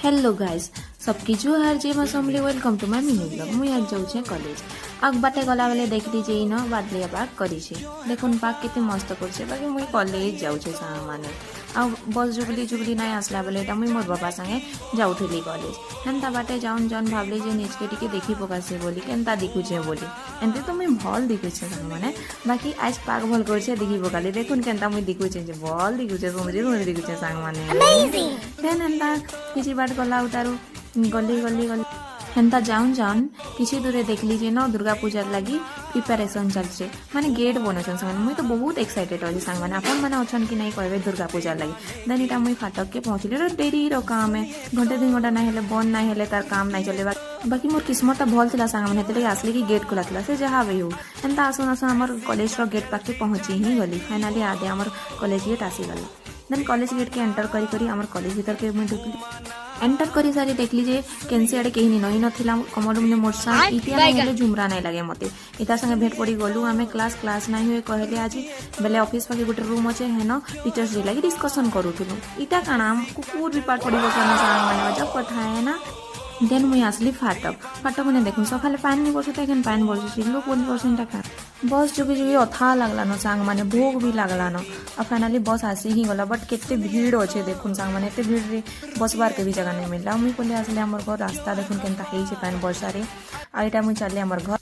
hello guys सबकी जो हर जे असम्बली welcome to my mini blog मुई आज जाऊँ कॉलेज आग बाटे गला बेले देखली जे इन बादलिया पाग करी देखुन पाग केते मस्त करछे बाकी मुई कॉलेज जाऊँ सांग माने आ बस जुगली जुगली नाई आसला बेले एटा मुई मोर बाबा संगे जाऊथली कॉलेज हेन्ता बाटे जाउन जाउन भाबली जे निजके टिके देखी पकासे बोली केन्ता दिखुछे बोली एंते तो मुई भल दिखुछे सांग माने बाकी आज पाग भल करछे देखी पकाली देखुन केन्ता मुई दिखुछे जे भल दिखुछे सुंदरी सुंदरी दिखुछे सांग माने देन हेन्ता किछि बाट गला उतारू गली गली गली हेन्ता जाउन जाउन किसी दूरे देखली जे न दुर्गा पूजा लगी प्रिपेरेसन चलछे माने गेट बनछन संग मुई तो बहुत एक्साइटेड अछि संग माने अपन माने अछन कि नै कहबे दुर्गा पूजा लगी देन इटा मुई फाटक के पहुंचली रे देरी रो काम है घंटे 2 घंटा नै हेले बन नै हेले तार काम नै चले बाकी मोर किस्मत भल थिला संग माने हेतले आसली कि गेट खुला थिला से जहा भी हो हेन्ता आसन आसन हमर कॉलेज रो गेट पाके पहुंची ही गली फाइनली आदे हमर कॉलेज गेट आसी गला देन कॉलेज गेट के एंटर करी करी हमर कॉलेज भीतर के मुई ढुकली एंटर करी सारी देखली जे केनसी आड़े केही नही नथिला कमर में मोर सा इतिया हेले झुमरा नै लागे मते इता संगे भेट पड़ी गलु आमे क्लास नै होय कहले आज बेले ऑफिस पाके गुटे रूम अछि हेनो टीचर्स डे लागि डिस्कशन करूथुनु इता काना कुकुर भी पाठ पड़ी बसन सा माने जब कथा है ना देन मुई आसली फाटक ने देखुन सकाले पानी बरसुता एखन पानी बरसुची लोक 1% का बस जुगी जुगी अथा लागला न सांग माने भोग भी लागला न आ फाइनली बस आसी ही गला बट केते भीड़ अछि देखुन सांग माने एते भीड़ रे बस बार के भी जगह नै मिलला मुई कोले आसले हमर घर रास्ता देखुन केनता हेइ छे पानी बरसा रे आ एटा मुई चले हमर घर